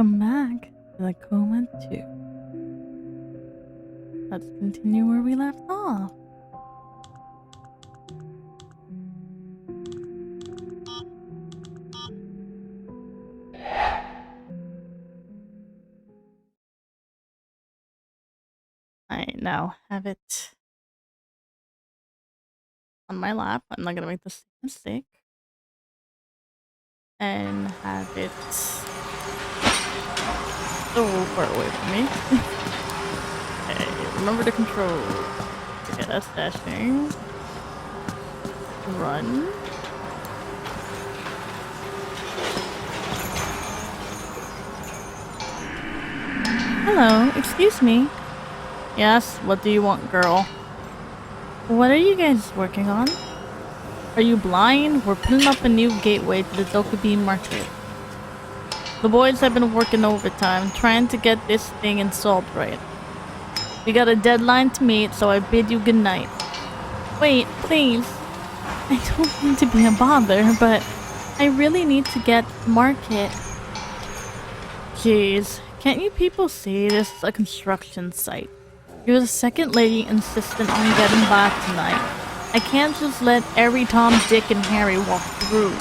Welcome back to the Coma 2. Let's continue where we left off. I now have it on my lap. I'm not gonna make this mistake. And have it so far away from me. Okay, remember the control. Okay, that's dashing. Run. Hello, excuse me. Yes, what do you want, girl? What are you guys working on? Are you blind? We're putting up a new gateway to the Dokubi market. The boys have been working overtime, trying to get this thing installed right. We got a deadline to meet, so I bid you good night. Wait, please. I don't mean to be a bother, but I really need to get to the market. Jeez, can't you people see this is a construction site? You're the second lady insistent on getting back tonight. I can't just let every Tom, Dick, and Harry walk through.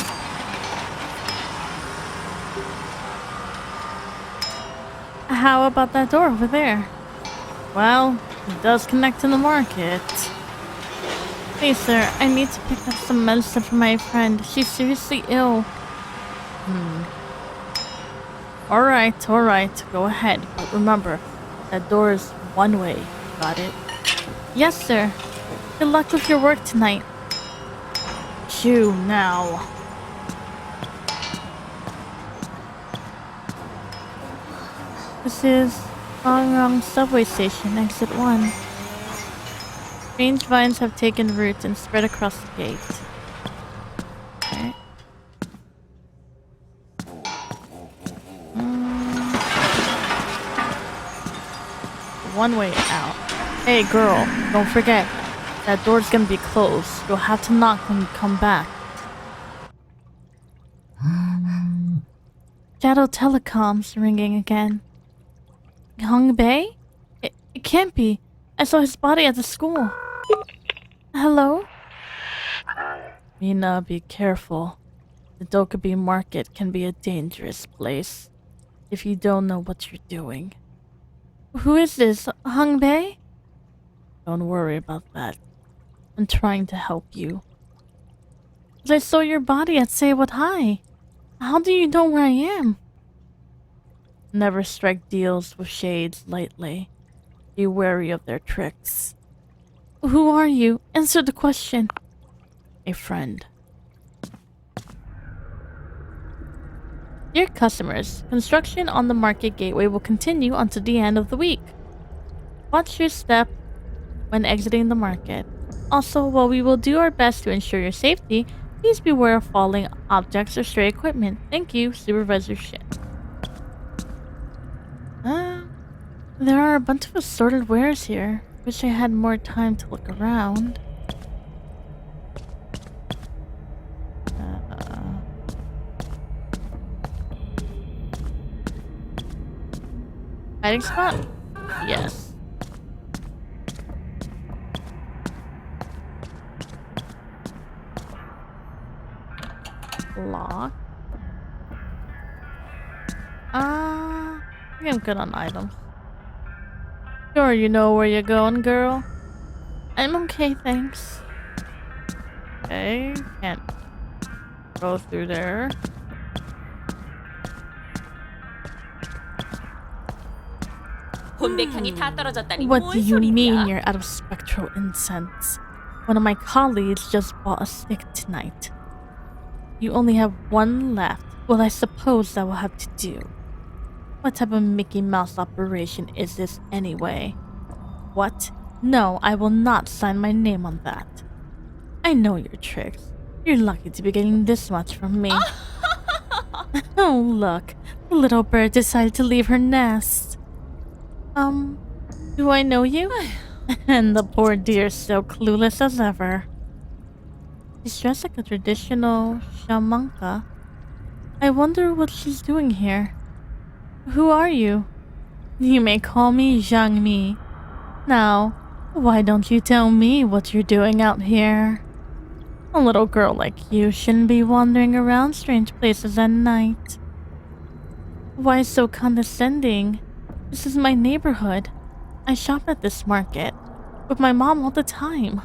How about that door over there? Well, it does connect to the market. Hey sir, I need to pick up some medicine for my friend. She's seriously ill. Alright, go ahead. But remember, that door is one way. Got it? Yes, sir. Good luck with your work tonight. Chew now. This is Wrong subway station, exit 1. Strange vines have taken root and spread across the gate. Okay. One way out. Hey girl, don't forget. That door's gonna be closed. You'll have to knock when you come back. Shadow Telecom's ringing again. Hong Bei? It can't be. I saw his body at the school. Hello? Mina, be careful. The Dokubi market can be a dangerous place if you don't know what you're doing. Who is this? Hong Bei? Don't worry about that. I'm trying to help you. But I saw your body at Say What High. How do you know where I am? Never strike deals with shades lightly. Be wary of their tricks. Who are you? Answer the question. A friend. Dear customers, construction on the market gateway will continue until the end of the week. Watch your step when exiting the market. Also, while we will do our best to ensure your safety, please beware of falling objects or stray equipment. Thank you, Supervisor Shin. There are a bunch of assorted wares here. Wish I had more time to look around. Hiding spot? Yes. Lock. I think I'm good on items. Sure, you know where you're going, girl? I'm okay, thanks. Okay, can't go through there. What do you mean you're out of spectral incense? One of my colleagues just bought a stick tonight. You only have one left. Well, I suppose that will have to do. What type of Mickey Mouse operation is this anyway? What? No, I will not sign my name on that. I know your tricks. You're lucky to be getting this much from me. Oh, look. The little bird decided to leave her nest. Do I know you? And the poor dear's still clueless as ever. She's dressed like a traditional shamanka. I wonder what she's doing here. Who are you? You may call me Zhang Mi. Now, why don't you tell me what you're doing out here? A little girl like you shouldn't be wandering around strange places at night. Why so condescending? This is my neighborhood. I shop at this market with my mom all the time.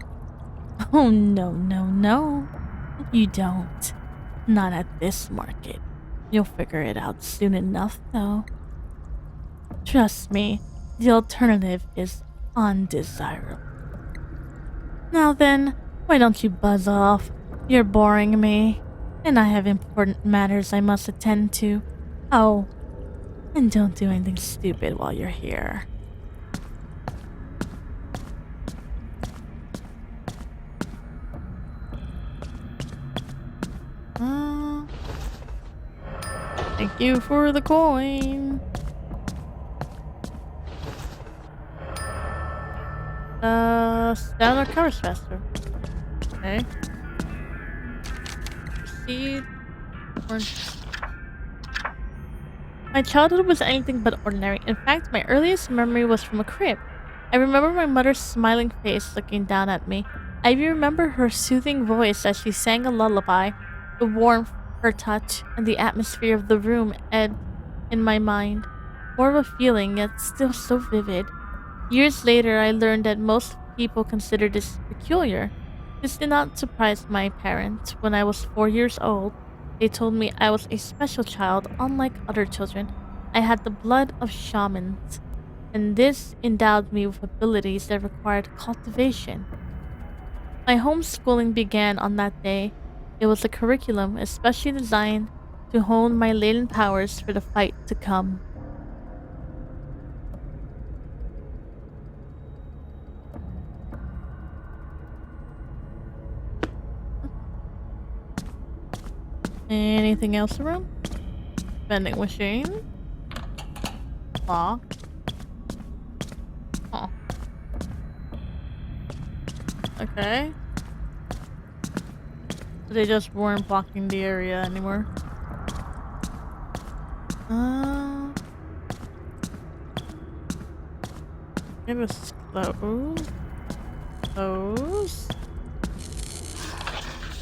Oh, no, no, no. You don't. Not at this market. You'll figure it out soon enough, though. Trust me, the alternative is undesirable. Now then, why don't you buzz off? You're boring me, and I have important matters I must attend to. Oh, and don't do anything stupid while you're here. Thank you for the coin. Stamina recovers faster. Okay. Proceed. My childhood was anything but ordinary. In fact, my earliest memory was from a crib. I remember my mother's smiling face looking down at me. I even remember her soothing voice as she sang a lullaby. The warmth, her touch, and the atmosphere of the room ebbed in my mind. More of a feeling, yet still so vivid. Years later, I learned that most people consider this peculiar. This did not surprise my parents. When I was 4 years old, they told me I was a special child, unlike other children. I had the blood of shamans, and this endowed me with abilities that required cultivation. My homeschooling began on that day. It was a curriculum especially designed to hone my latent powers for the fight to come. Anything else around? Vending machine. Locked. Oh. Okay. So they just weren't blocking the area anymore. It was closed. Close.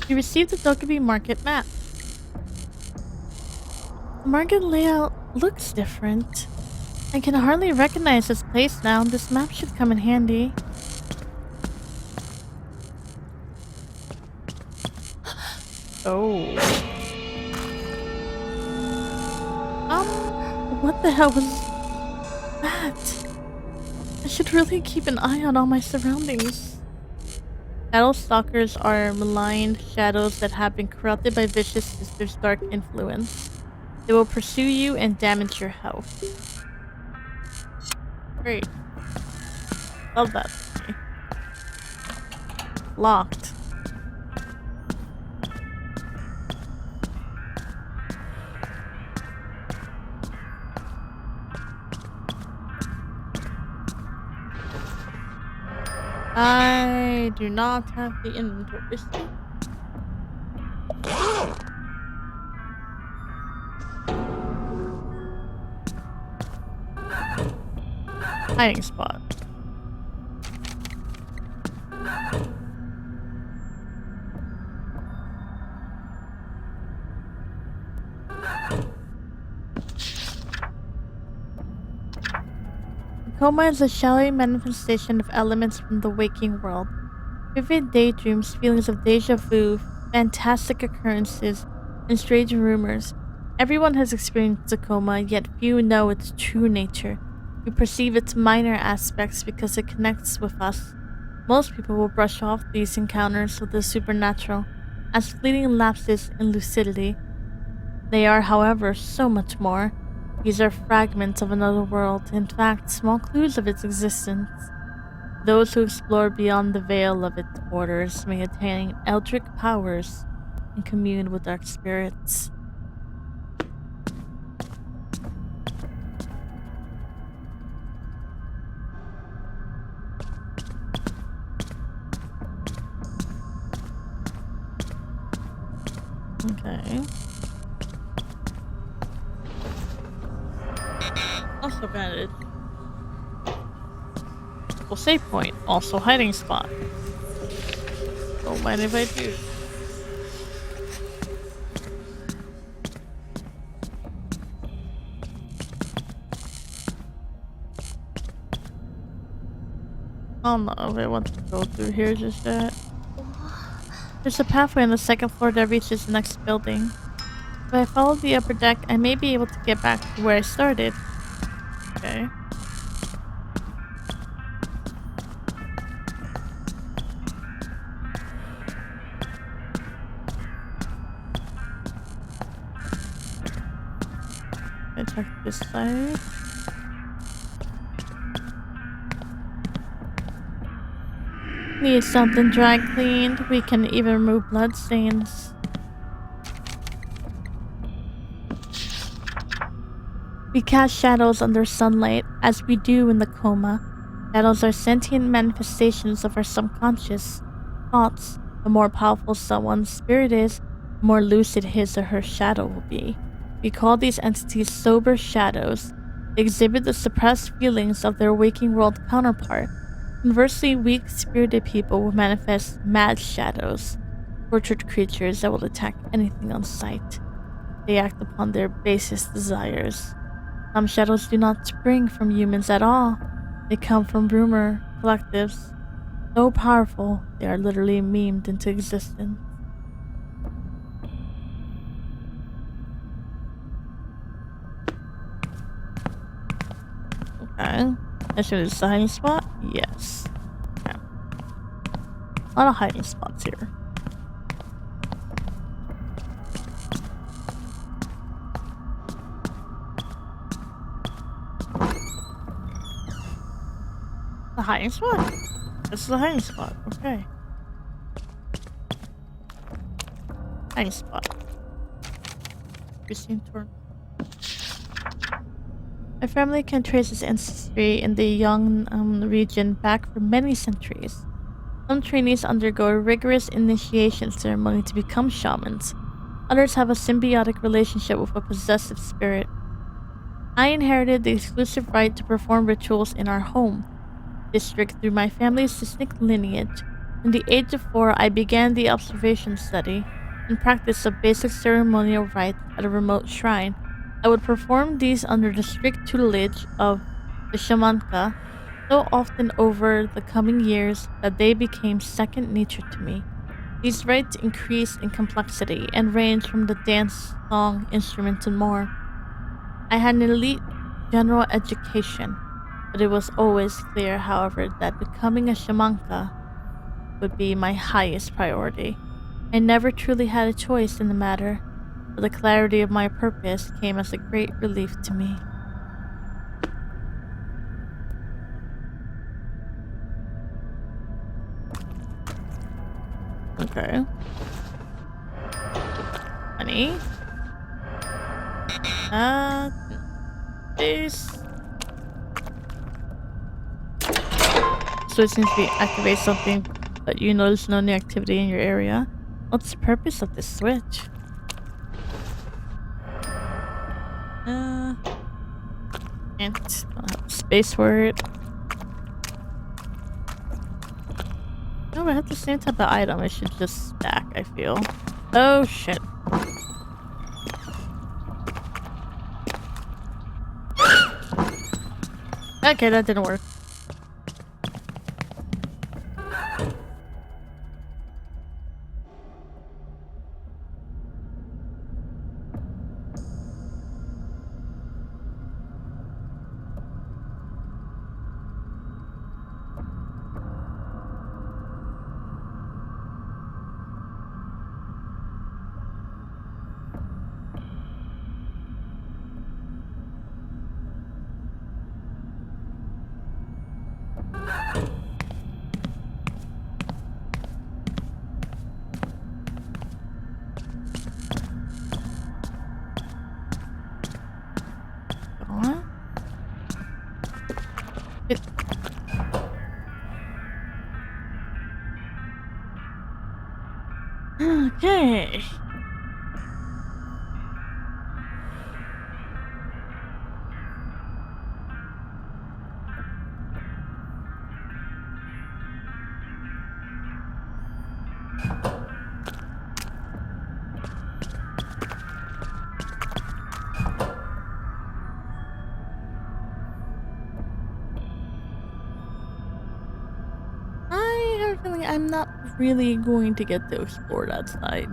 You received the Dokkaebi market map. The market layout looks different. I can hardly recognize this place now. This map should come in handy. Oh. What the hell was that? I should really keep an eye on all my surroundings. Battle stalkers are maligned shadows that have been corrupted by vicious sisters' dark influence. They will pursue you and damage your health. Great. Love that. Locked. I do not have the inventory. Hiding spot. Coma is a shadowy manifestation of elements from the waking world. Vivid daydreams, feelings of deja vu, fantastic occurrences, and strange rumors. Everyone has experienced a coma, yet few know its true nature. We perceive its minor aspects because it connects with us. Most people will brush off these encounters with the supernatural as fleeting lapses in lucidity. They are, however, so much more. These are fragments of another world, in fact, small clues of its existence. Those who explore beyond the veil of its borders may attain eldritch powers and commune with dark spirits. Okay. So bandage. Well, save point. Also hiding spot. Don't mind if I do. I don't know if I want to go through here just yet. There's a pathway on the second floor that reaches the next building. If I follow the upper deck, I may be able to get back to where I started. Okay. I check this side. Need something dry cleaned. We can even remove blood stains. We cast shadows under sunlight, as we do in the coma. Shadows are sentient manifestations of our subconscious thoughts. The more powerful someone's spirit is, the more lucid his or her shadow will be. We call these entities sober shadows. They exhibit the suppressed feelings of their waking world counterpart. Conversely, weak-spirited people will manifest mad shadows, tortured creatures that will attack anything on sight. They act upon their basest desires. Some shadows do not spring from humans at all. They come from rumor collectives. So powerful, they are literally memed into existence. Okay. That should is the hiding spot? Yes. Okay. A lot of hiding spots here. The hiding spot? This is the hiding spot. Okay. Hiding spot. Christine Torn. My family can trace its ancestry in the Yang region back for many centuries. Some trainees undergo a rigorous initiation ceremony to become shamans. Others have a symbiotic relationship with a possessive spirit. I inherited the exclusive right to perform rituals in our home district through my family's distinct lineage. From the age of 4, I began the observation study and practice of basic ceremonial rites at a remote shrine. I would perform these under the strict tutelage of the shamanka, so often over the coming years that they became second nature to me. These rites increased in complexity and ranged from the dance, song, instruments, and more. I had an elite general education, but it was always clear, however, that becoming a shamanka would be my highest priority. I never truly had a choice in the matter, but the clarity of my purpose came as a great relief to me. Okay. Honey. This. So it seems to be activate something, but you notice no new activity in your area. What's the purpose of this switch? Can't have space for it. No, I have the same type of item. It should just stack, I feel. Oh shit. Okay, that didn't work. Okay. I'm not really going to get to explore that side.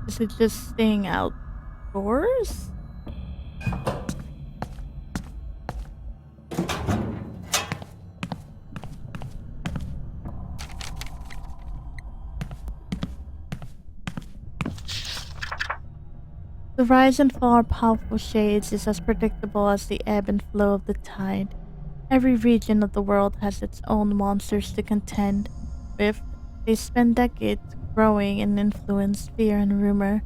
Is it just staying outdoors? The rise and fall of powerful shades is as predictable as the ebb and flow of the tide. Every region of the world has its own monsters to contend with. They spend decades growing in influence, fear, and rumor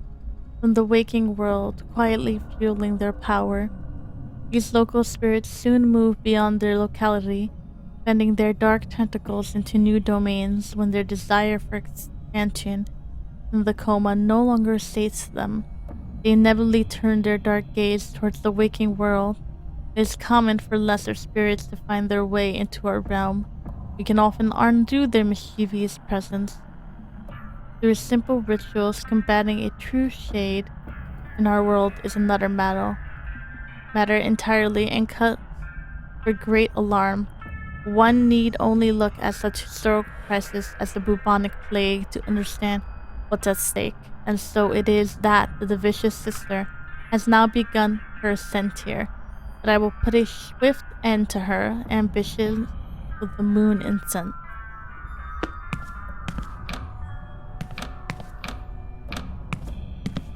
from the waking world, quietly fueling their power. These local spirits soon move beyond their locality, bending their dark tentacles into new domains when their desire for expansion in the coma no longer sates them. They inevitably turn their dark gaze towards the waking world. It is common for lesser spirits to find their way into our realm. We can often undo their mischievous presence through simple rituals. Combating a true shade in our world is another matter entirely and cut for great alarm. One need only look at such historical crisis as the bubonic plague to understand what's at stake. And so it is that the vicious sister has now begun her ascent here. But I will put a swift end to her ambitions with the moon incense.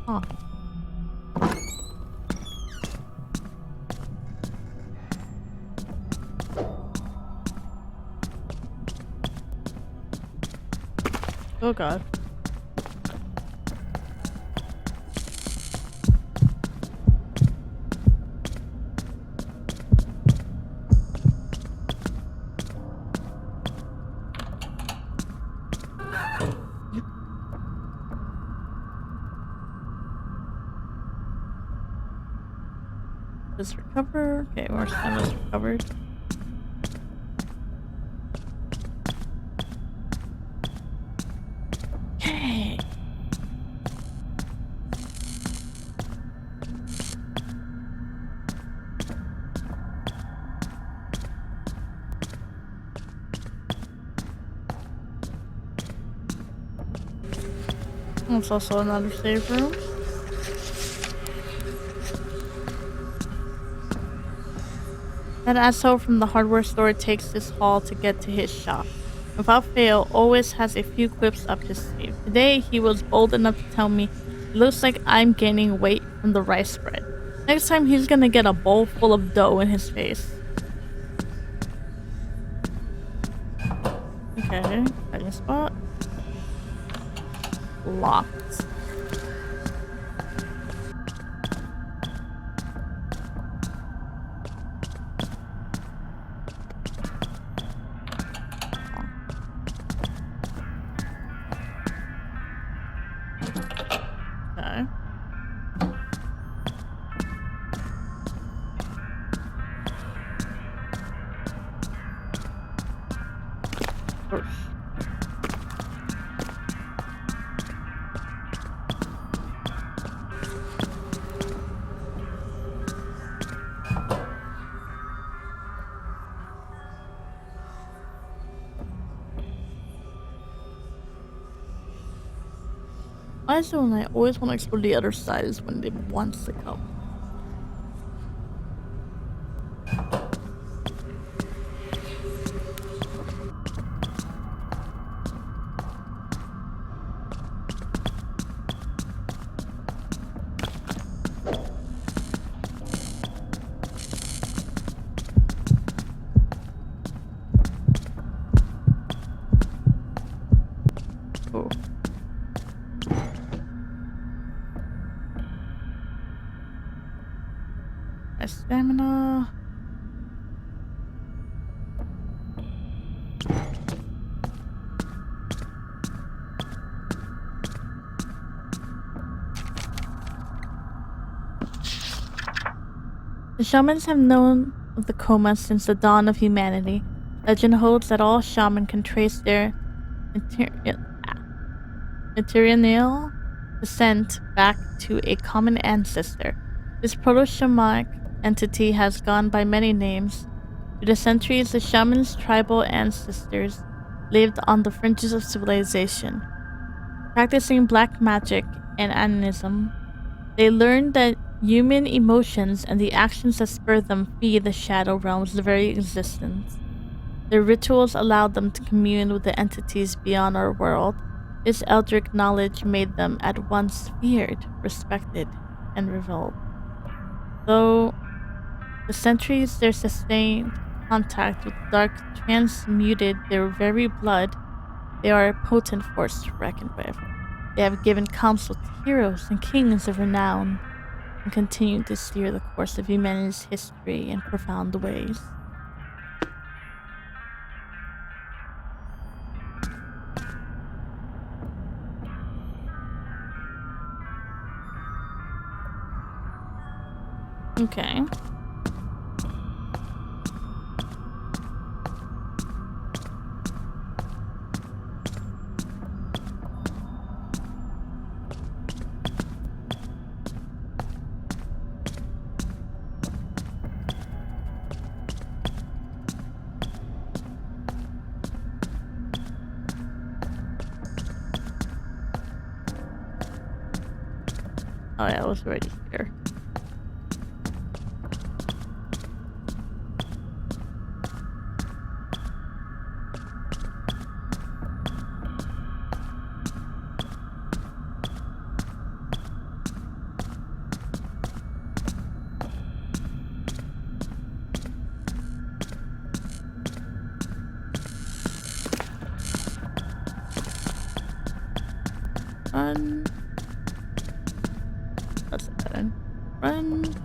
Huh. Oh god. Just recover. Okay, more stamina recovered. Okay. There's also another save room. That asshole from the hardware store takes this hall to get to his shop. Without fail, always has a few quips up his sleeve. Today, he was bold enough to tell me, it looks like I'm gaining weight from the rice bread. Next time, he's gonna get a bowl full of dough in his face. Okay, hiding spot. Locked. Okay. Oof. Why is it when I always want to explore the other side is when it wants to come? Oh. My stamina. The shamans have known of the coma since the dawn of humanity. Legend holds that all shamans can trace their material descent back to a common ancestor. This proto-shamanic entity has gone by many names. Through the centuries, the shamans' tribal ancestors lived on the fringes of civilization, practicing black magic and animism. They learned that human emotions and the actions that spur them feed the shadow realm's very existence. Their rituals allowed them to commune with the entities beyond our world. This eldritch knowledge made them at once feared, respected, and revered. Though the centuries their sustained contact with the dark transmuted their very blood, they are a potent force to reckon with. They have given counsel to heroes and kings of renown, and continue to steer the course of humanity's history in profound ways. Okay. Oh yeah, I was already here. Run. That's a dead end. Run.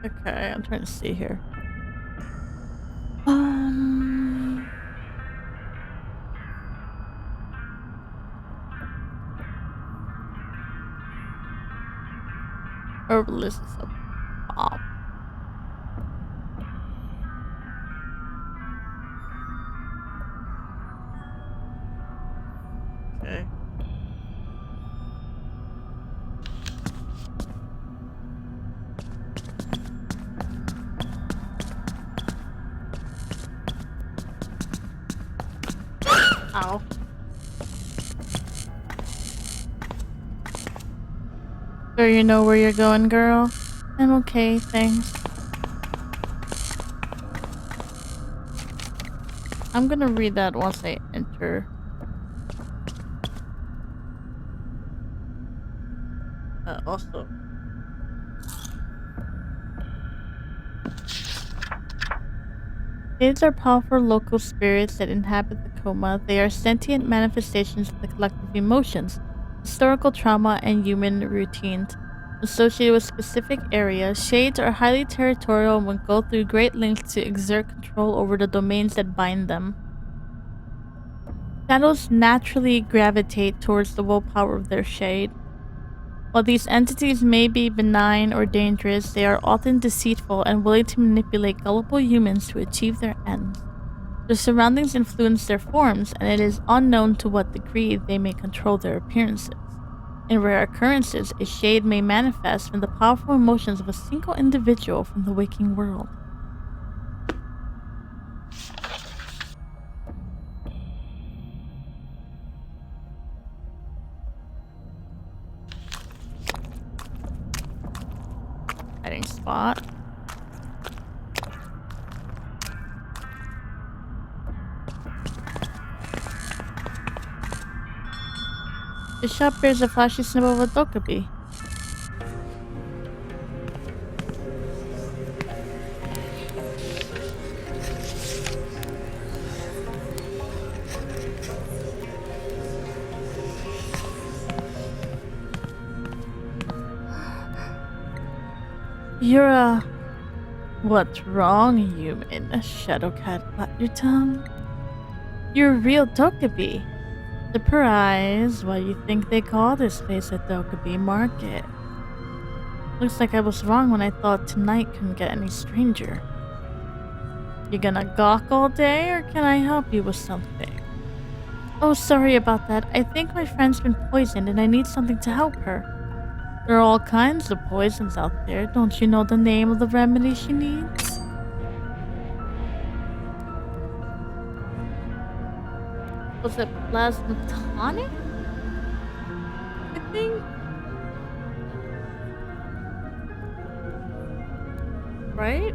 Okay, I'm trying to see here. Herbalist is a bomb. Okay. Ow. Sure you know where you're going, girl? I'm okay, thanks. I'm gonna read that once I enter. Also. Shades are powerful local spirits that inhabit the coma. They are sentient manifestations of the collective emotions, historical trauma, and human routines. Associated with specific areas, shades are highly territorial and will go through great lengths to exert control over the domains that bind them. Shadows naturally gravitate towards the willpower of their shade. While these entities may be benign or dangerous, they are often deceitful and willing to manipulate gullible humans to achieve their ends. Their surroundings influence their forms, and it is unknown to what degree they may control their appearances. In rare occurrences, a shade may manifest from the powerful emotions of a single individual from the waking world. spot. The shop bears a flashy symbol of a Dokkaebi. You're a... What's wrong, human? Shadow cat at your tongue? You're a real Dokkaebi. Surprise! Why you think they call this place a Dokkaebi market? Looks like I was wrong when I thought tonight couldn't get any stranger. You gonna gawk all day, or can I help you with something? Oh, sorry about that. I think my friend's been poisoned and I need something to help her. There are all kinds of poisons out there. Don't you know the name of the remedy she needs? Was it plasma tonic? I think. Right?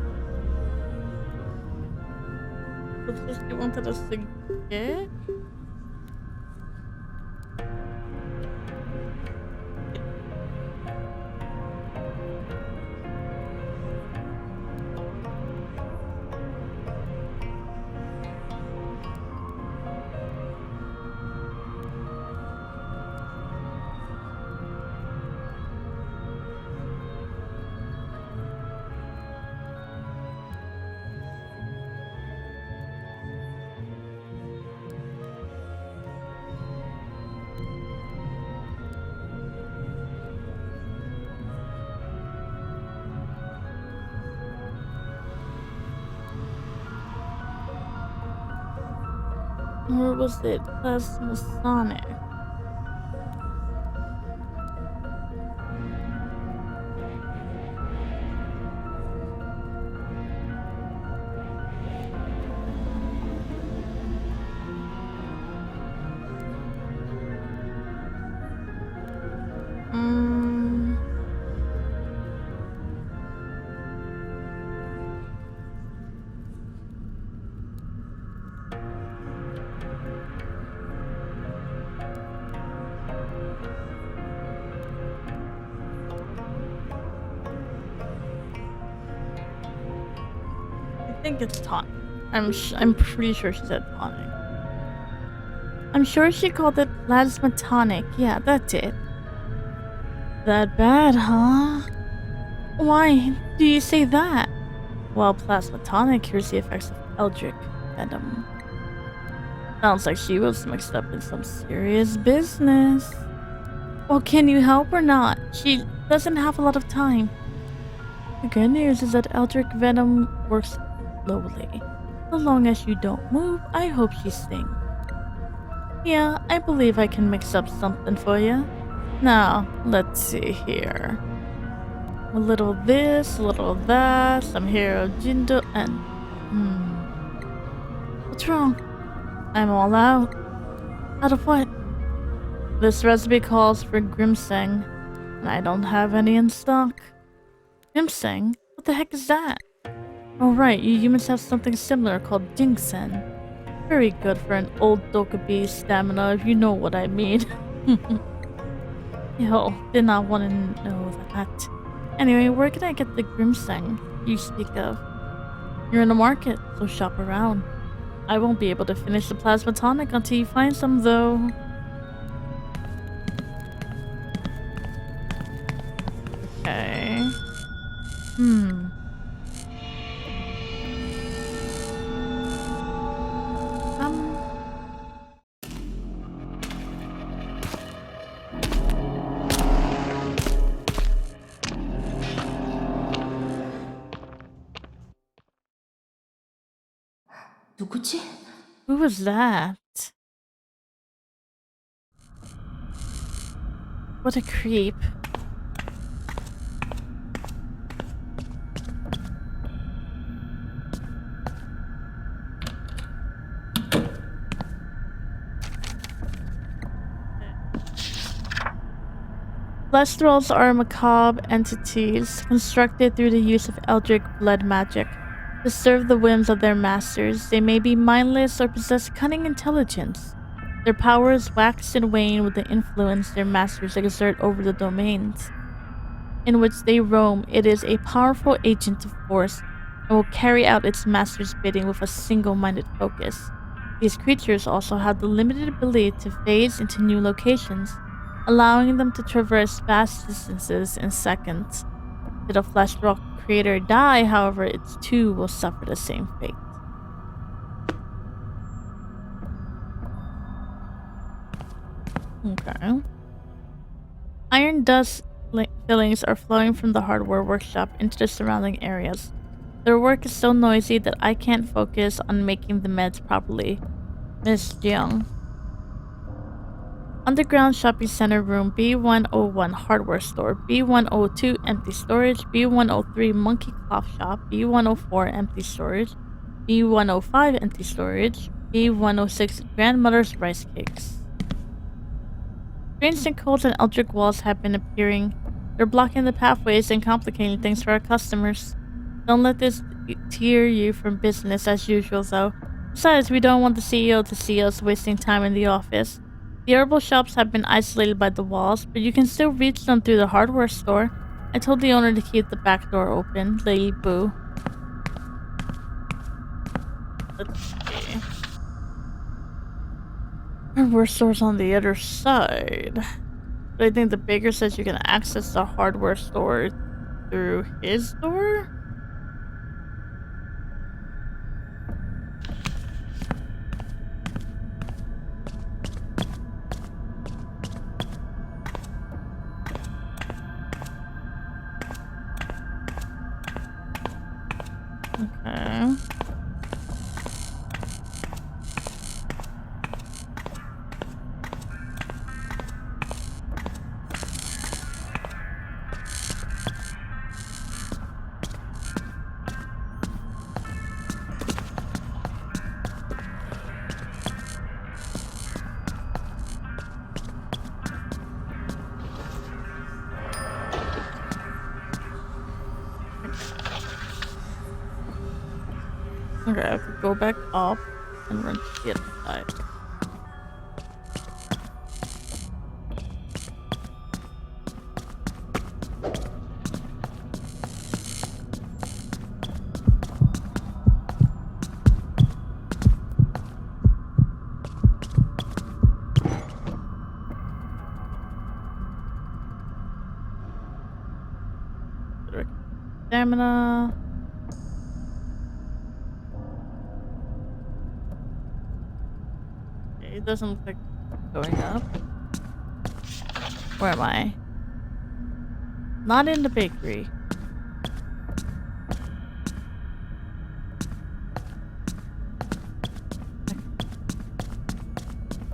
Was this you wanted us to get? Or was it Plasmasonic? I think it's tonic. I'm pretty sure she said tonic. I'm sure she called it plasma tonic. Yeah, that's it. That bad, huh? Why do you say that? Well, plasma tonic cures the effects of Eldritch venom. Sounds like she was mixed up in some serious business. Well, can you help or not? She doesn't have a lot of time. The good news is that Eldritch venom works slowly. As long as you don't move, I hope she stings. Yeah, I believe I can mix up something for you. Now, let's see here. A little of this, a little of that, some hero Jindo, and... What's wrong? I'm all out. Out of what? This recipe calls for Grimseng, and I don't have any in stock. Grimseng? What the heck is that? Oh right, you humans have something similar called Ginseng. Very good for an old Dokkaebi stamina, if you know what I mean. Yo, did not want to know that. Anyway, where can I get the Grimseng you speak of? You're in the market, so shop around. I won't be able to finish the plasma tonic until you find some, though. Okay. 누구지? Who was that? What a creep. Flesh trolls are macabre entities constructed through the use of eldritch blood magic. To serve the whims of their masters, they may be mindless or possess cunning intelligence. Their powers wax and wane with the influence their masters exert over the domains in which they roam. It is a powerful agent of force and will carry out its master's bidding with a single-minded focus. These creatures also have the limited ability to phase into new locations, allowing them to traverse vast distances in seconds. Should a flesh rock creator die, however, its too will suffer the same fate. Okay. Iron dust fillings are flowing from the hardware workshop into the surrounding areas. Their work is so noisy that I can't focus on making the meds properly. Miss Jiang. Underground shopping center room B101 hardware store, B102 empty storage, B103 monkey cloth shop, B104 empty storage, B105 empty storage, B106 grandmother's rice cakes. Strange sinkholes and electric walls have been appearing. They're blocking the pathways and complicating things for our customers. Don't let this tear you from business as usual, though. Besides, we don't want the CEO to see us wasting time in the office. The herbal shops have been isolated by the walls, but you can still reach them through the hardware store. I told the owner to keep the back door open. Lady Boo. Let's see. Hardware store's on the other side. But I think the baker says you can access the hardware store through his door? Okay. Okay, I have to go back up and run to the other side. Stamina. Okay, it doesn't look like going up. Where am I? Not in the bakery.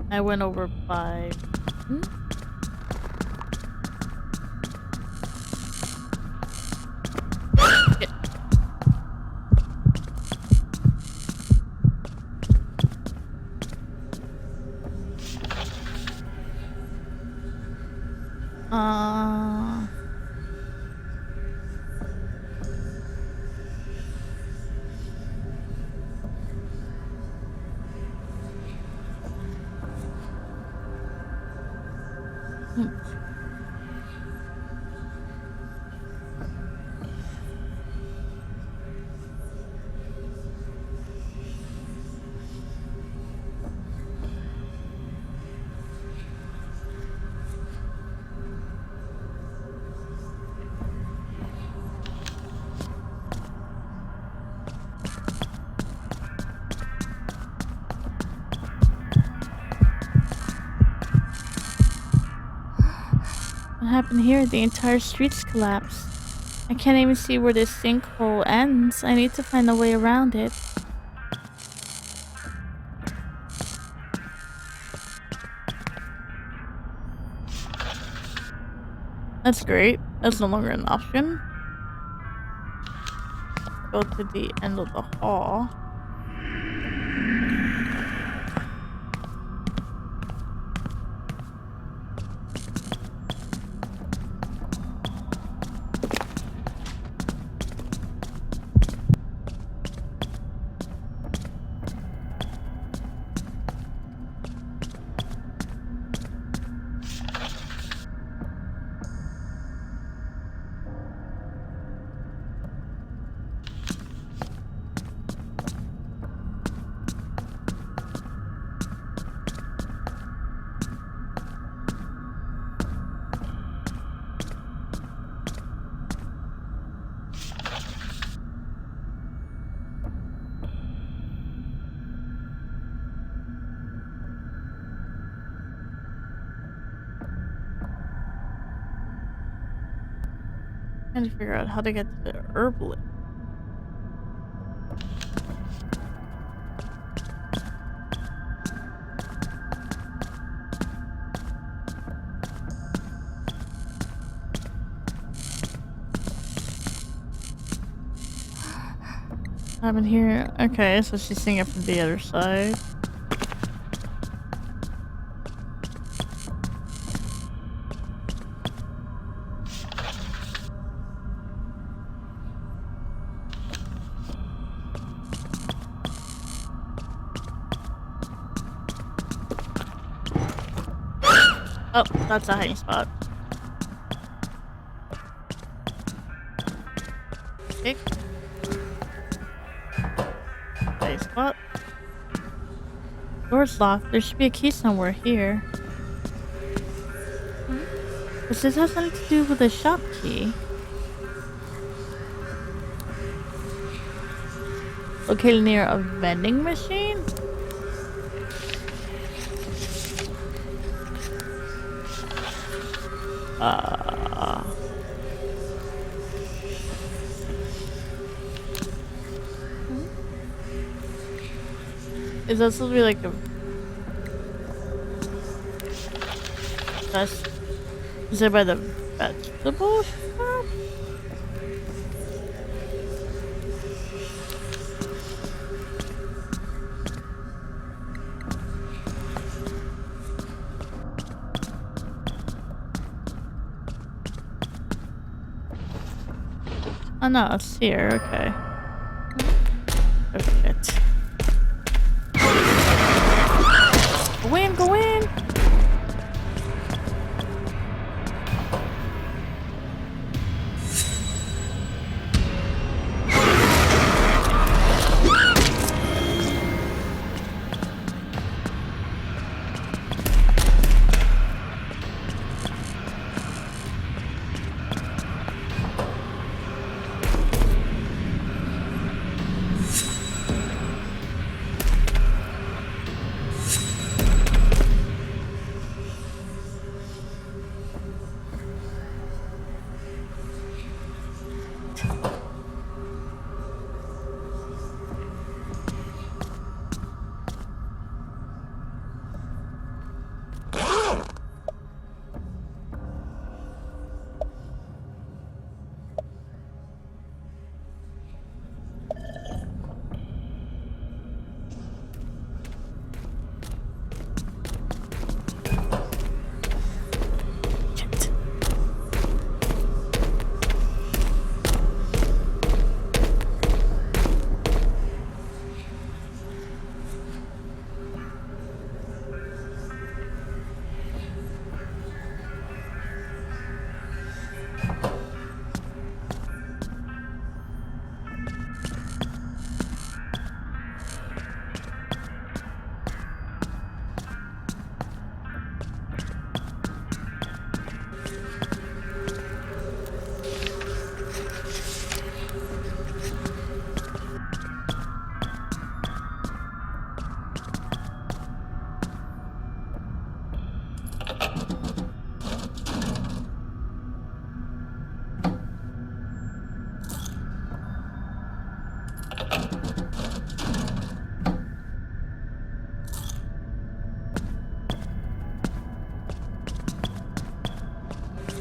I went over by... What happened here? The entire street's collapsed. I can't even see where this sinkhole ends. I need to find a way around it. That's great. That's no longer an option. Go to the end of the hall. Trying to figure out how to get to the herbalist. I'm in here. Okay, so she's seeing it from the other side. Oh, that's a hiding spot. Okay. Hiding spot. Door's locked. There should be a key somewhere here. But this has something to do with the shop key. Located near a vending machine? Is that supposed to be like a... That's... Is it by the vegetable shop? Oh no, it's here, okay. Oh shit. Go in, go in!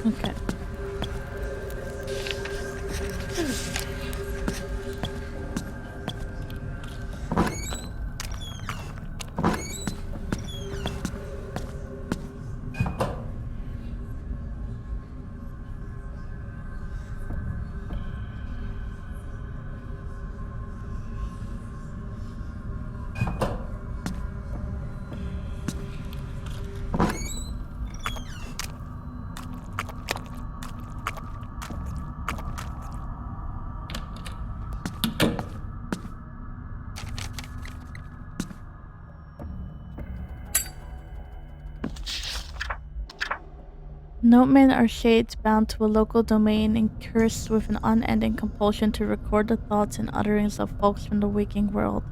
Okay. Notemen are shades bound to a local domain and cursed with an unending compulsion to record the thoughts and utterings of folks from the waking world.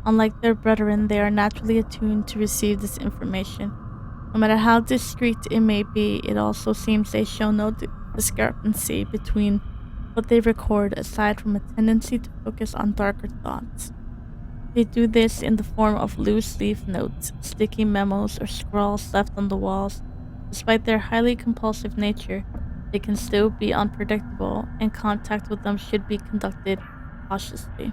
Unlike their brethren, they are naturally attuned to receive this information. No matter how discreet it may be, it also seems they show no discrepancy between what they record aside from a tendency to focus on darker thoughts. They do this in the form of loose leaf notes, sticky memos, or scrawls left on the walls. Despite their highly compulsive nature, they can still be unpredictable, and contact with them should be conducted cautiously.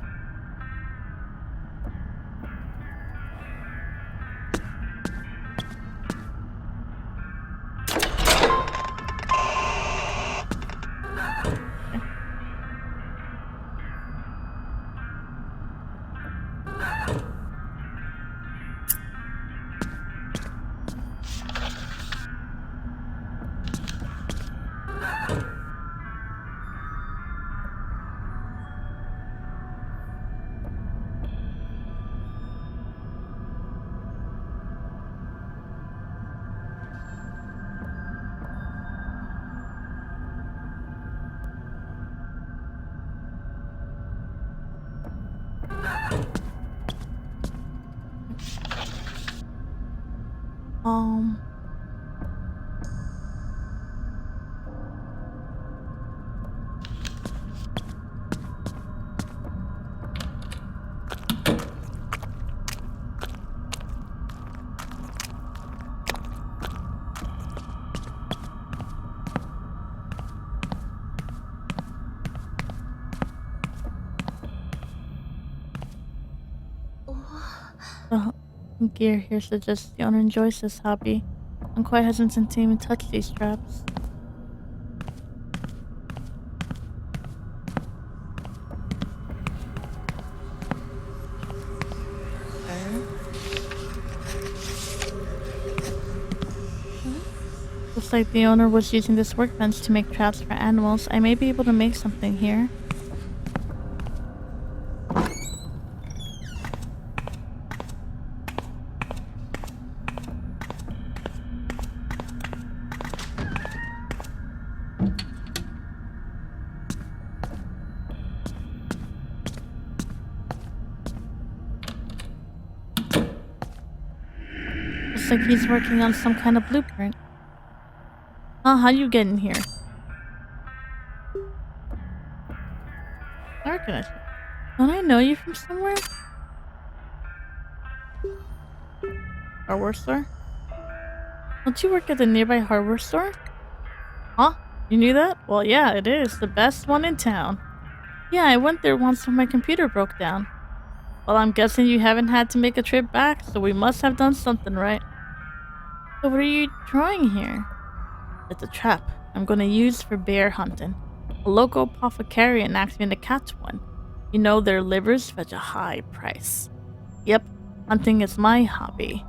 Um, the gear here suggests the owner enjoys this hobby. I'm quite hesitant to even touch these traps. Looks like the owner was using this workbench to make traps for animals. I may be able to make something here. Looks like he's working on some kind of blueprint. How you get in here? Where can I? Don't I know you from somewhere? Hardware store? Don't you work at the nearby hardware store? Huh? You knew that? Well, yeah, it is. The best one in town. Yeah, I went there once when my computer broke down. Well, I'm guessing you haven't had to make a trip back, so we must have done something right. So what are you drawing here? It's a trap I'm gonna use for bear hunting. A local apothecarian asked me to catch one. You know, their livers fetch a high price. Yep, hunting is my hobby.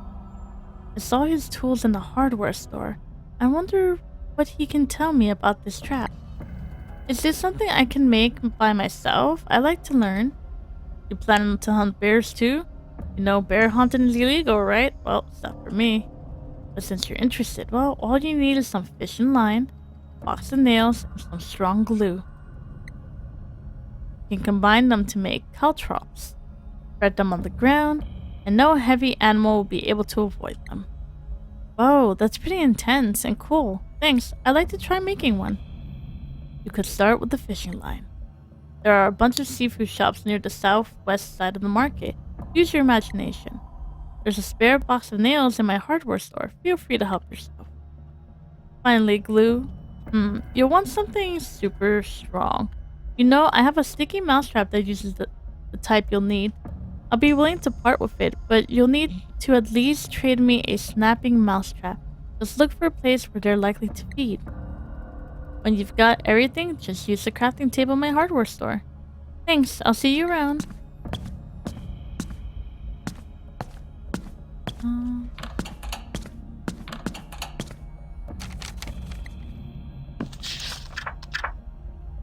I saw his tools in the hardware store. I wonder what he can tell me about this trap. Is this something I can make by myself? I like to learn. You planning to hunt bears too? You know, bear hunting is illegal, right? Well, it's not for me. But since you're interested, well, all you need is some fishing line, a box of nails, and some strong glue. You can combine them to make caltrops. Spread them on the ground, and no heavy animal will be able to avoid them. Whoa, that's pretty intense and cool. Thanks, I'd like to try making one. You could start with the fishing line. There are a bunch of seafood shops near the southwest side of the market. Use your imagination. There's a spare box of nails in my hardware store. Feel free to help yourself. Finally, glue. You'll want something super strong. You know, I have a sticky mousetrap that uses the type you'll need. I'll be willing to part with it, but you'll need to at least trade me a snapping mousetrap. Just look for a place where they're likely to feed. When you've got everything, just use the crafting table in my hardware store. Thanks, I'll see you around.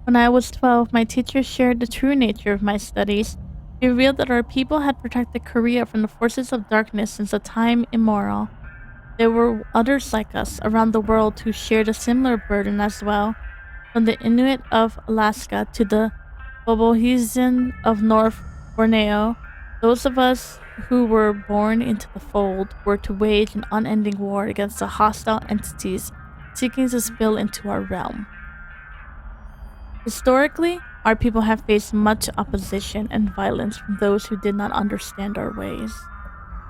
When I was 12, my teacher shared the true nature of my studies. He revealed that our people had protected Korea from the forces of darkness since a time immemorial. There were others like us around the world who shared a similar burden as well. From the Inuit of Alaska to the Bobohisan of North Borneo, those of us who were born into the fold were to wage an unending war against the hostile entities seeking to spill into our realm. Historically, our people have faced much opposition and violence from those who did not understand our ways.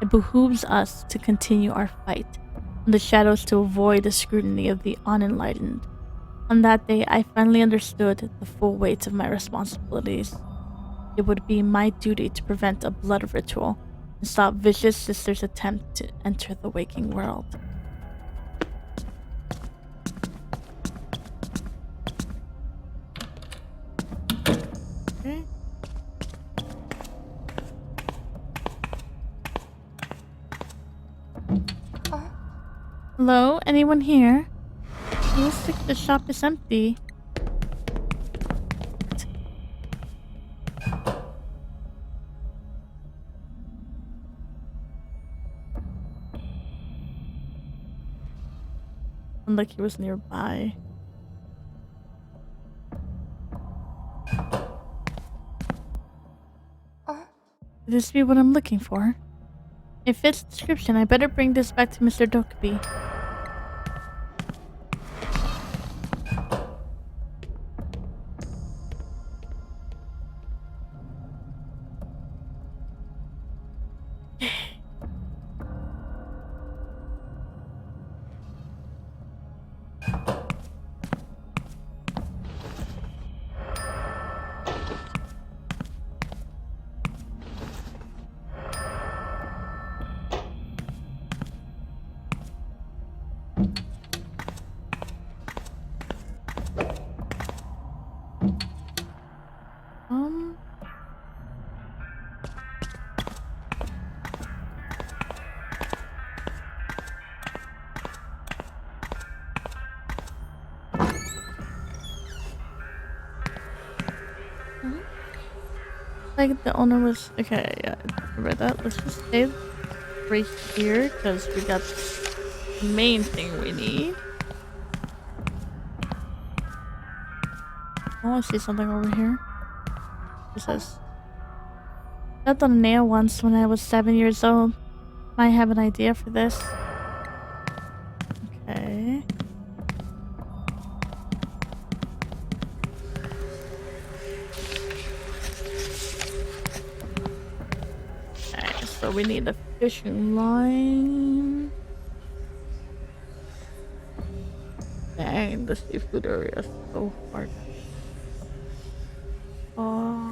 It behooves us to continue our fight in the shadows to avoid the scrutiny of the unenlightened. On that day, I finally understood the full weight of my responsibilities. It would be my duty to prevent a blood ritual and stop vicious sisters' attempt to enter the waking world. Okay. Hello? Anyone here? Looks like the shop is empty. Sounded like he was nearby. Could this be what I'm looking for? It fits the description. I better bring this back to Mr. Dokeby. Like the owner was okay. Yeah, I read that. Let's just stay right here because we got the main thing we need. Oh, I see something over here. It says, "Stepped on a nail once when I was 7 years old. Might have an idea for this." Okay. Okay, so we need a fishing line. Dang, the seafood area is so hard. Oh.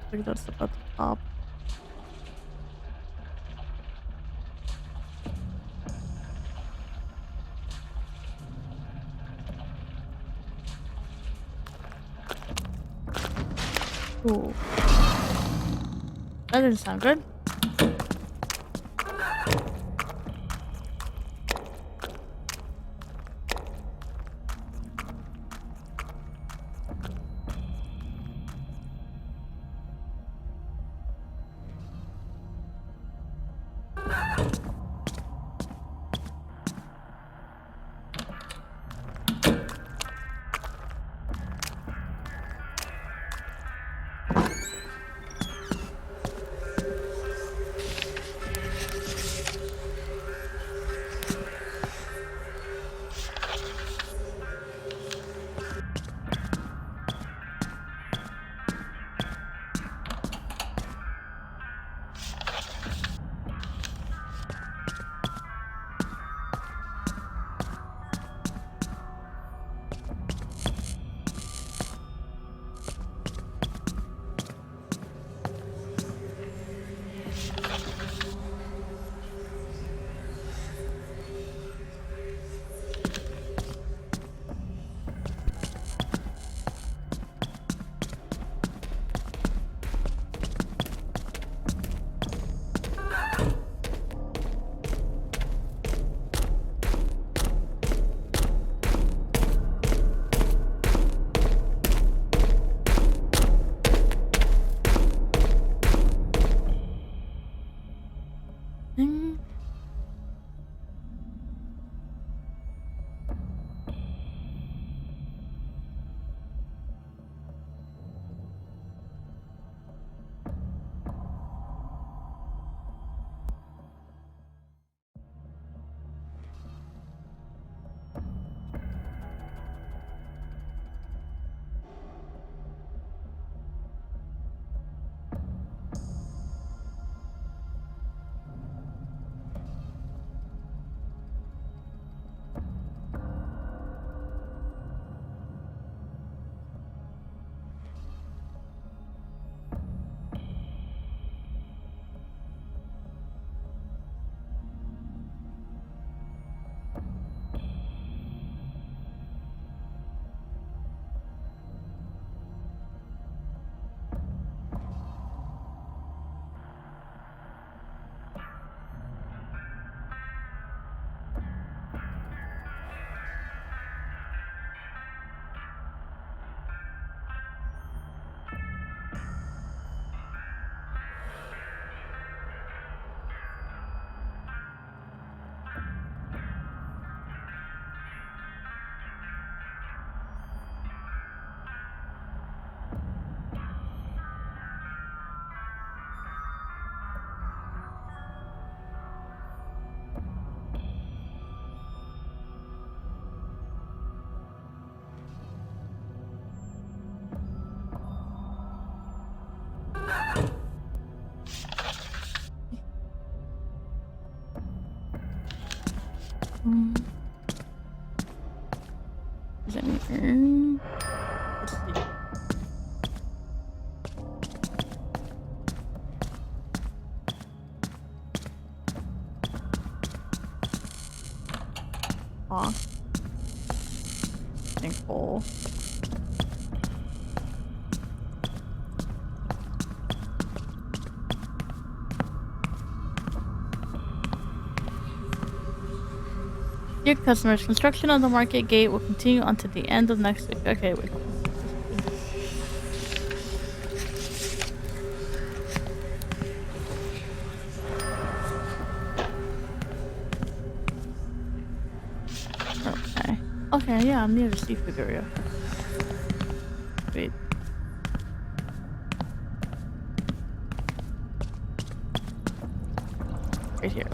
I think that's about the top. Ooh. That didn't sound good. Is that here? Let's see. Aw. Sinkhole. Dear customers, construction on the market gate will continue until the end of next week. Okay, wait. Okay. Okay, yeah, I'm near the seafood area. Wait. Right here.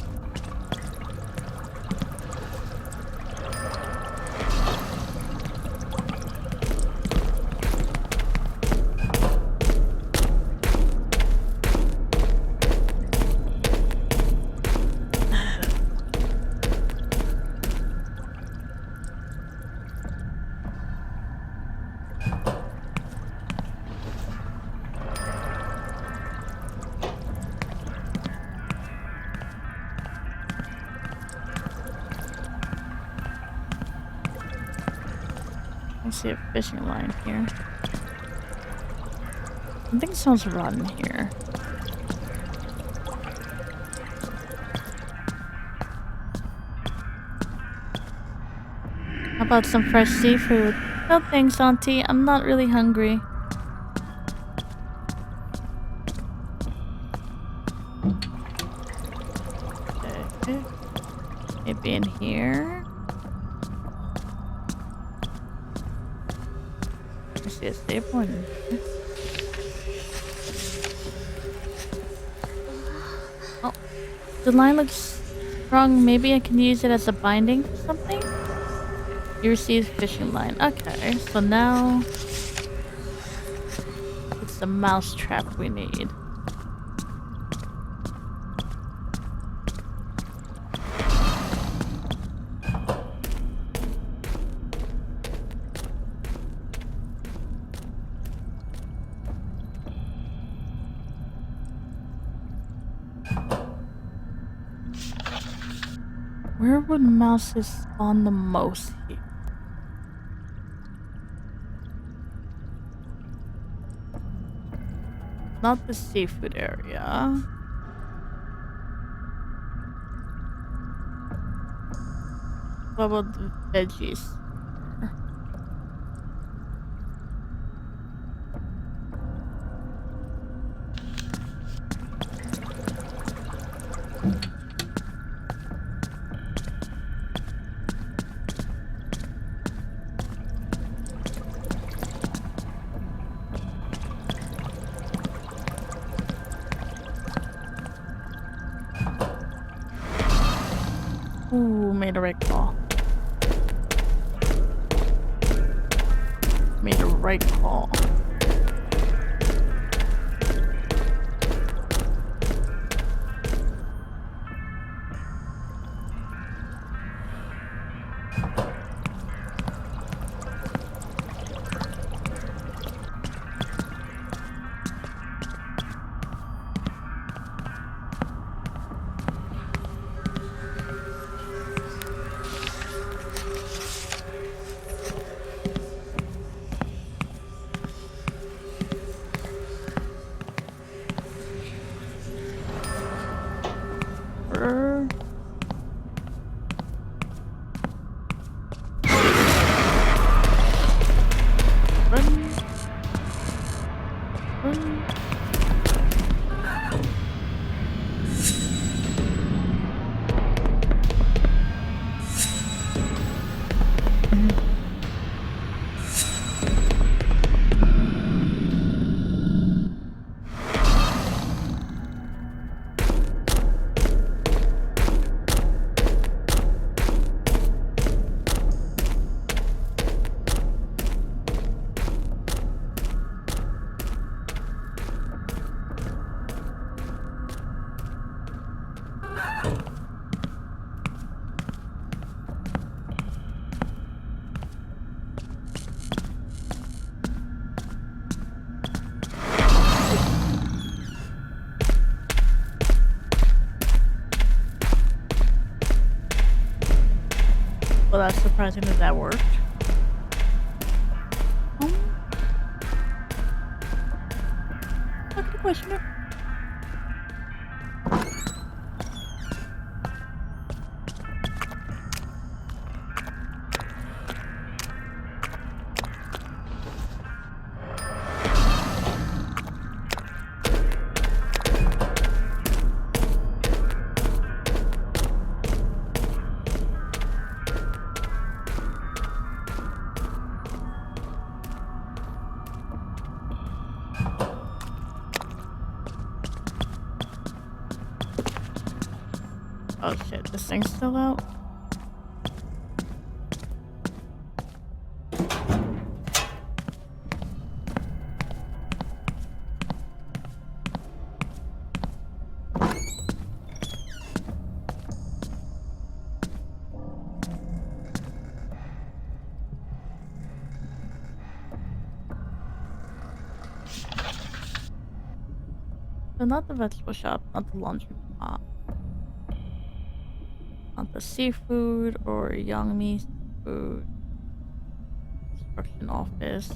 I see a fishing line here. I think someone's running here. How about some fresh seafood? No thanks, Auntie. I'm not really hungry. Okay. Maybe in here? I see a safe one. Oh, the line looks strong. Maybe I can use it as a binding for something? You received fishing line. Okay, so now it's the mouse trap we need. Where would mouses spawn the most here? Not the seafood area. What about the veggies? Ooh, made a right call. Made a right call. Well, that's surprising that worked. Not gonna question it. Oh shit, this thing's still out? So not the vegetable shop, not the laundry pot. Not the seafood or Yangmi food. Construction office.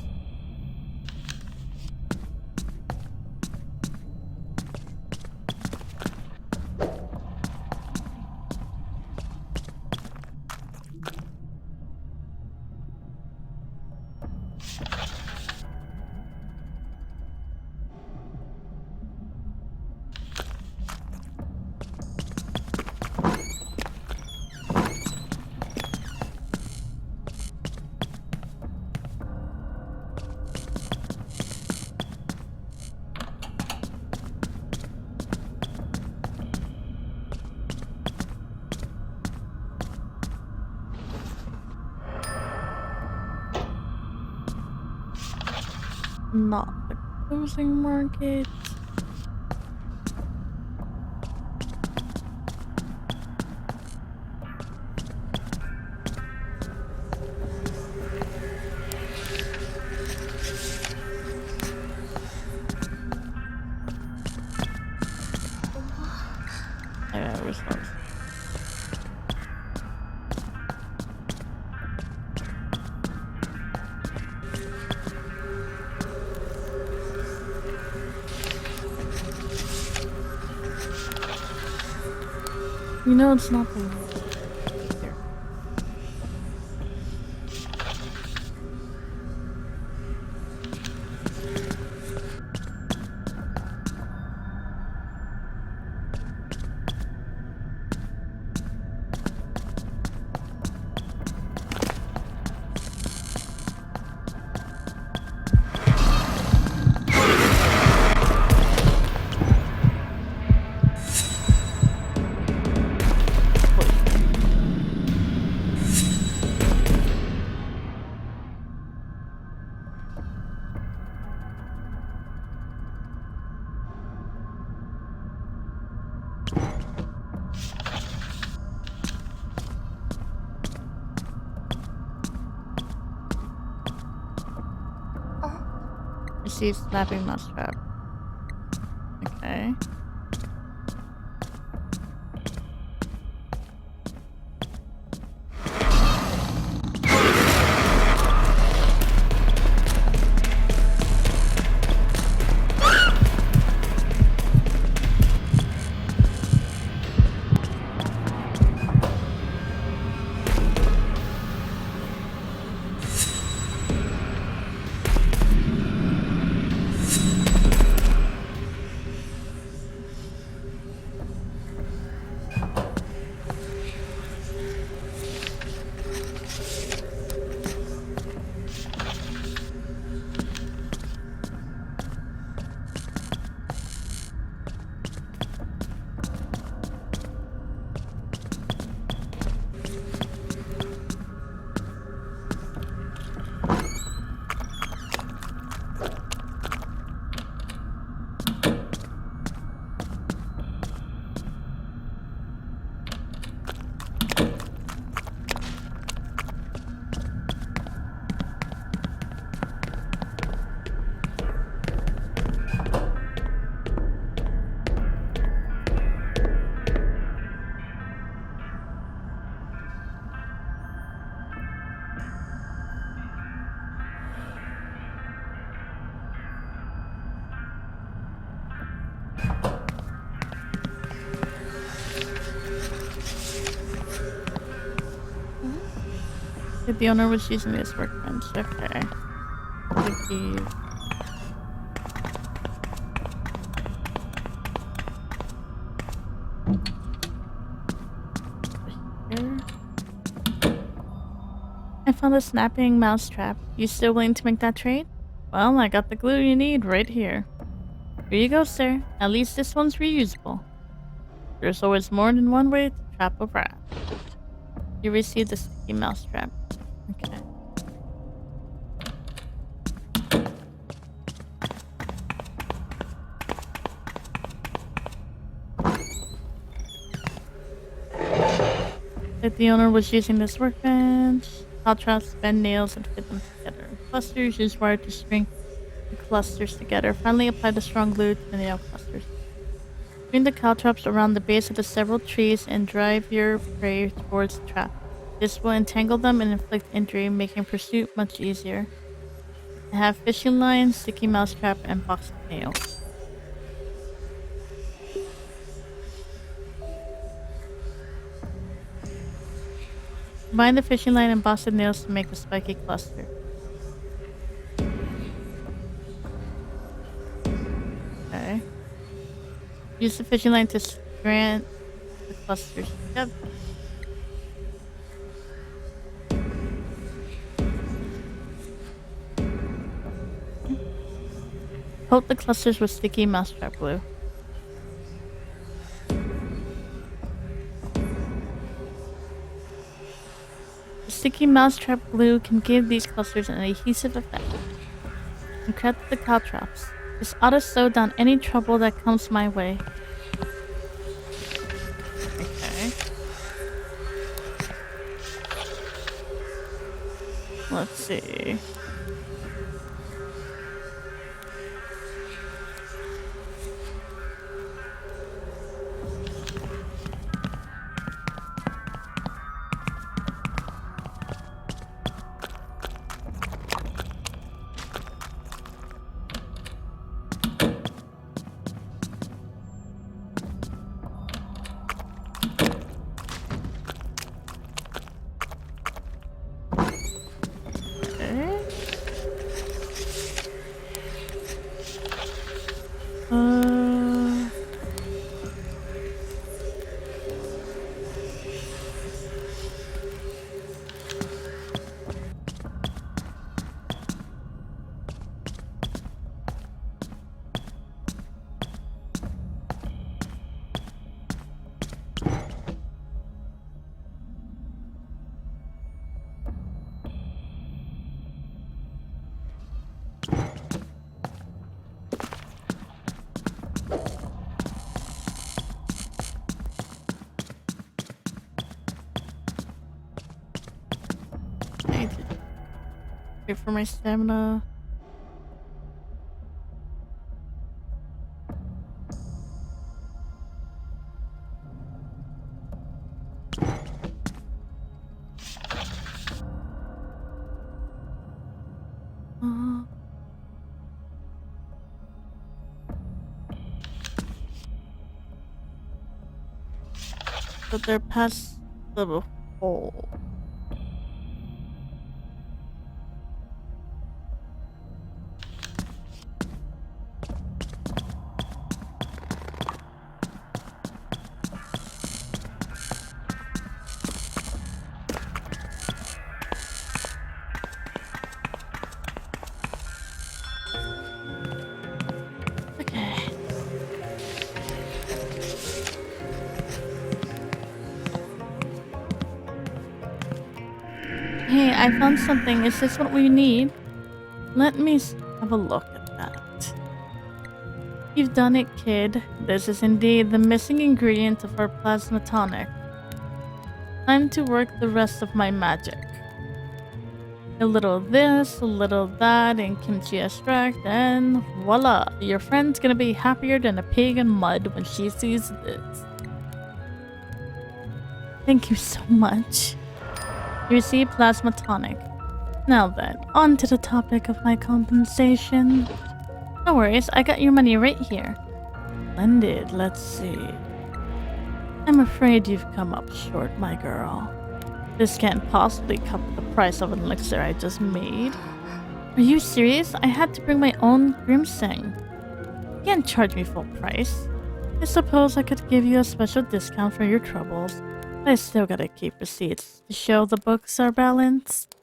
Not the closing market. Yeah, it was close. You know it's not the here. I see snapping mousetrap. Okay. If the owner was using this workbench, okay. Sticky. Here. I found a snapping mousetrap. You still willing to make that trade? Well, I got the glue you need right here. Here you go, sir. At least this one's reusable. There's always more than one way to trap a rat. You received a sticky mousetrap. Okay. If the owner was using this workbench, caltrops bend nails and fit them together. Clusters use wire to string the clusters together. Finally apply the strong glue to the nail clusters. String the caltrops around the base of the several trees and drive your prey towards the trap. This will entangle them and inflict injury, making pursuit much easier. I have fishing line, sticky mousetrap, and box of nails. Combine the fishing line and box of nails to make a spiky cluster. Okay. Use the fishing line to strand the clusters together. Coat the clusters with sticky mousetrap glue. The sticky mousetrap glue can give these clusters an adhesive effect. And craft the caltrops. This ought to slow down any trouble that comes my way. Okay. Let's see. Wait for my stamina. But they're past the hole. Hey, I found something. Is this what we need? Let me have a look at that. You've done it, kid. This is indeed the missing ingredient of our plasma tonic. Time to work the rest of my magic. A little this, a little that, and kimchi extract, and voila! Your friend's gonna be happier than a pig in mud when she sees this. Thank you so much. You receive plasma tonic. Now then, on to the topic of my compensation. No worries, I got your money right here. Splendid, let's see. I'm afraid you've come up short, my girl. This can't possibly cover the price of an elixir I just made. Are you serious? I had to bring my own Grimsing. You can't charge me full price. I suppose I could give you a special discount for your troubles, but I still gotta keep receipts to show the books are balanced.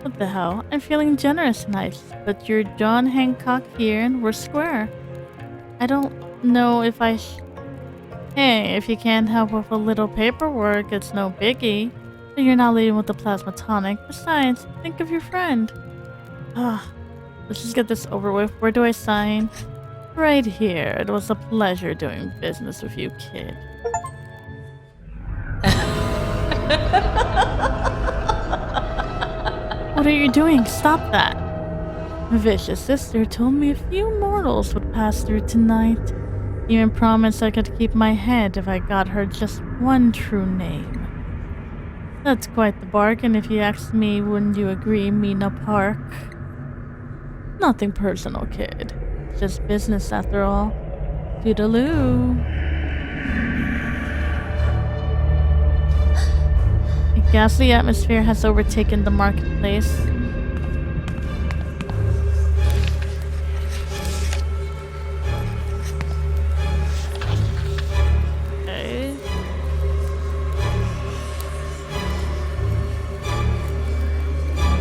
What the hell? I'm feeling generous tonight, but you're John Hancock here and we're square. I don't know if I Hey, if you can't help with a little paperwork, it's no biggie. But you're not leaving with the plasma tonic. Besides, think of your friend. Let's just get this over with. Where do I sign? Right here. It was a pleasure doing business with you, kid. What are you doing? Stop that. Vicious sister told me a few mortals would pass through tonight. Even promised I could keep my head if I got her just one true name. That's quite the bargain if you ask me, wouldn't you agree, Mina Park? Nothing personal, kid. Just business after all. Toodaloo. A ghastly atmosphere has overtaken the marketplace. Okay.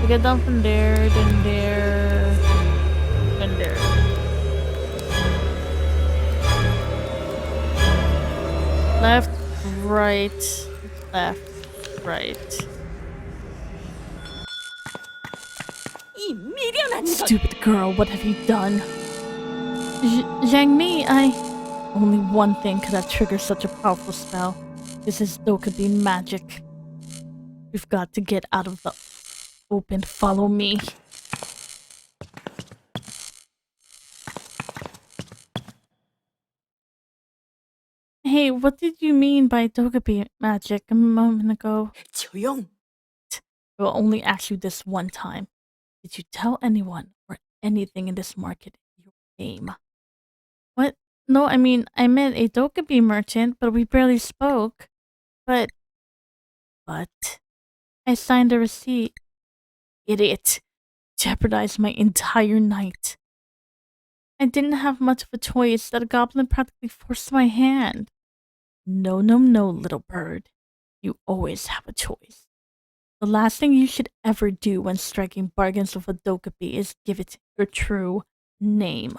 We get down from there, then there, then there. Left, right, left, right. Stupid girl, what have you done? Zhang Mi, Only one thing could have triggered such a powerful spell. This is Dokubi magic. We've got to get out of the open. Follow me. Hey, what did you mean by Dokubi magic a moment ago? 조용. I will only ask you this one time. Did you tell anyone or anything in this market your name? What? No, I mean, I meant a Dokubi merchant, but we barely spoke. But I signed a receipt. Idiot. Jeopardized my entire night. I didn't have much of a choice. That goblin practically forced my hand. No, little bird. You always have a choice. The last thing you should ever do when striking bargains with a Dokubi is give it your true name.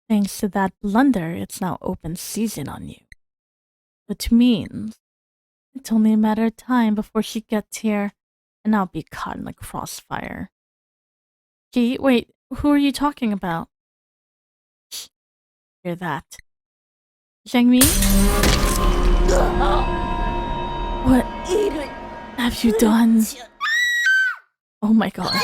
Thanks to that blunder, it's now open season on you. Which means it's only a matter of time before she gets here, and I'll be caught in the crossfire. Gee, wait, who are you talking about? Shh, hear that. Zhang Mi? What have you done? Oh my god.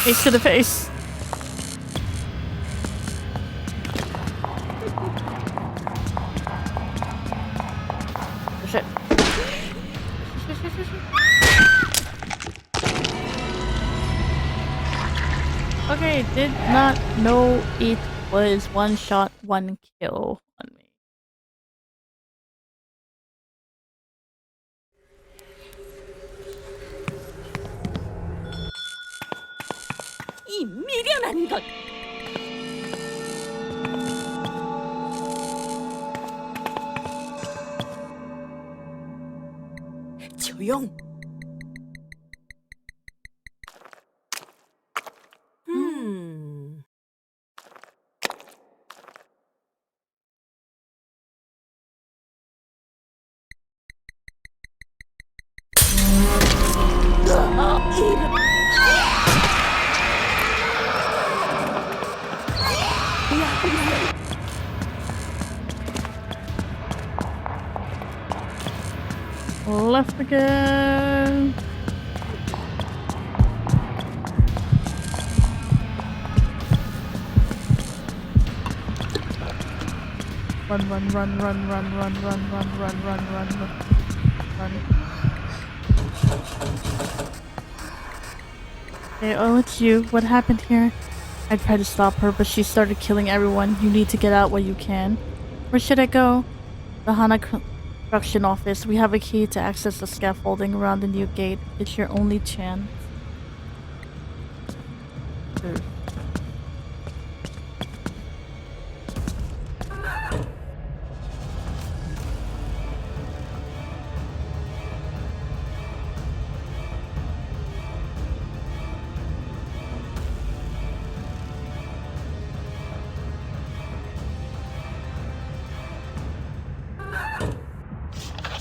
Face to the face. Shit. Okay, did not know it was one shot, one kill on me. 이 미련한 것. 조용. Left again. Run, run, run, run, run, run, run, run, run, run, run, run. Hey, oh, it's you. What happened here? I tried to stop her, but she started killing everyone. You need to get out while you can. Where should I go? The Hana construction office. We have a key to access the scaffolding around the new gate. It's your only chance.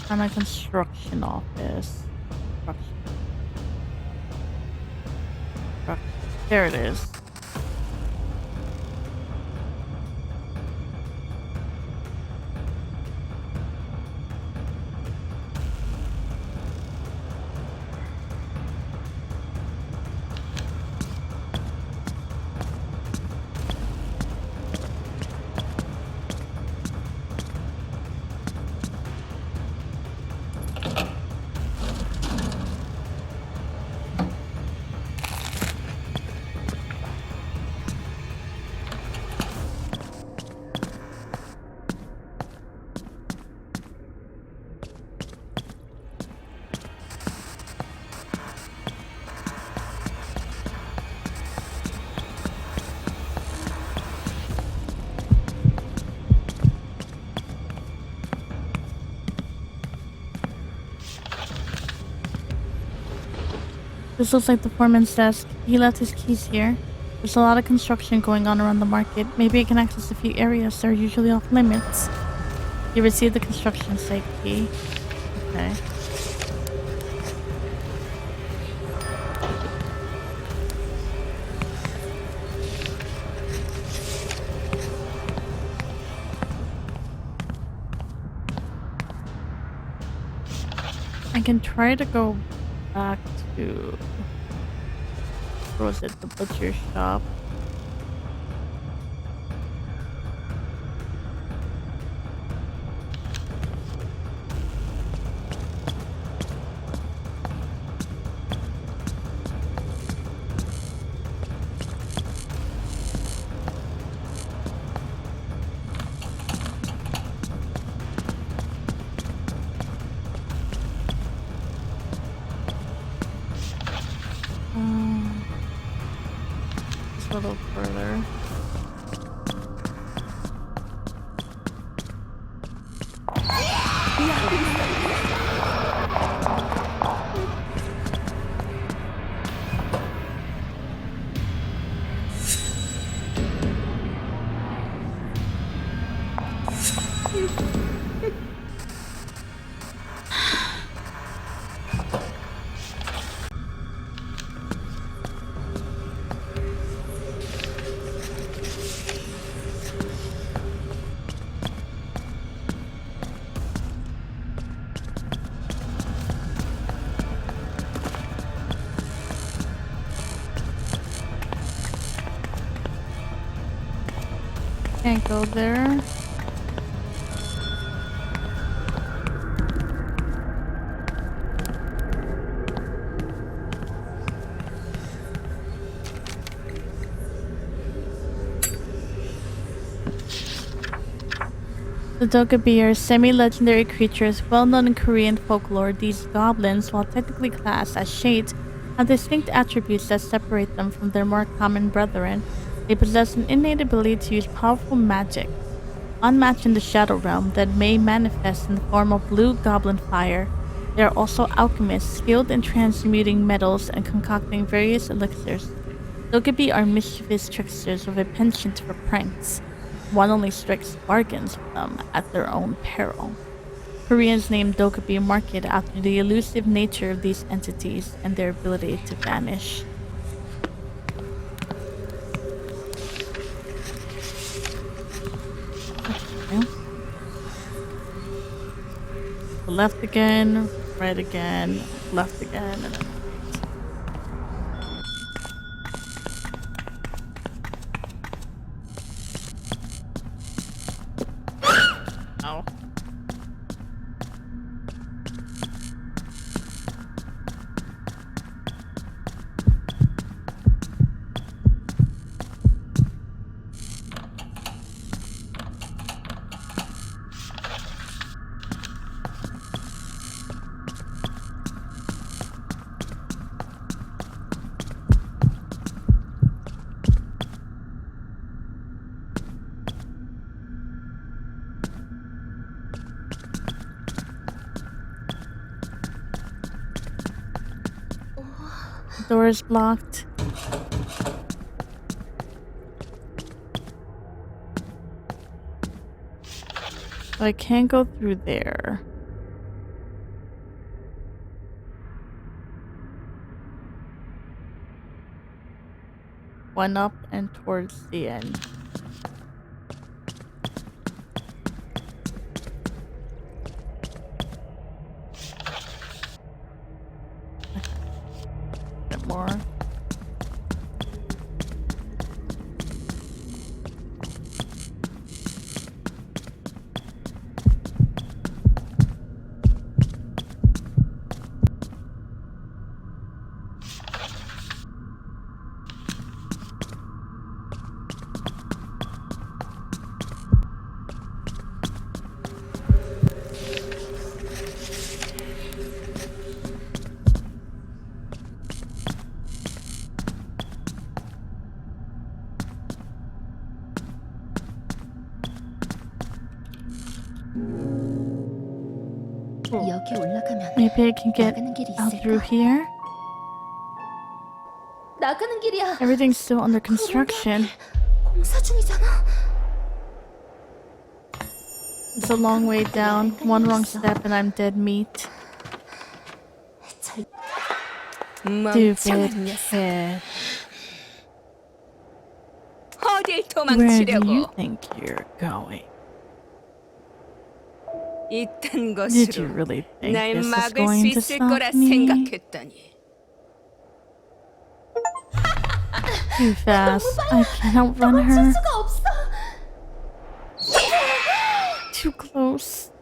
Hana construction office. There it is. This looks like the foreman's desk. He left his keys here. There's a lot of construction going on around the market. Maybe I can access a few areas that are usually off limits. You received the construction site key. Okay. I can try to go back to... What was it? The butcher shop. Just a little further. Can't go there. The Dokkaebi are semi-legendary creatures well known in Korean folklore. These goblins, while technically classed as shades, have distinct attributes that separate them from their more common brethren. They possess an innate ability to use powerful magic, unmatched in the Shadow Realm, that may manifest in the form of blue goblin fire. They are also alchemists, skilled in transmuting metals and concocting various elixirs. Dokkaebi are mischievous tricksters with a penchant for pranks. One only strikes bargains with them at their own peril. Koreans name Dokkaebi Market after the elusive nature of these entities and their ability to vanish. Okay. Left again, right again, left again, and then door is blocked. So I can't go through there. One up and towards the end. A bit more. 여기 올라가면 Maybe I can get 나가는 길이 out through 있을까? here? 나가는 길이야. Everything's still under construction. 공사 중이잖아. It's a long way down. One wrong step and I'm dead meat. 잘 Stupid kid. 어딜 Where do you 도망치려고? think you're going? 이딴 Did you 것으로 really think 날 this is 막을 수 going to 있을 stop 거라 me? 생각했더니 Too fast. I can't outrun her. 수가 없어. Too close.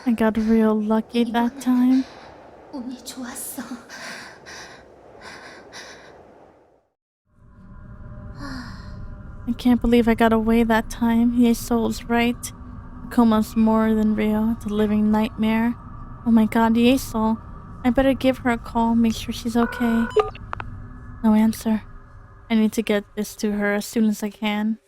I got real lucky that time. 운이 좋았어. I can't believe I got away that time. Yesol's right. Coma's more than real. It's a living nightmare. Oh my god, Yesol. I better give her a call, make sure she's okay. No answer. I need to get this to her as soon as I can.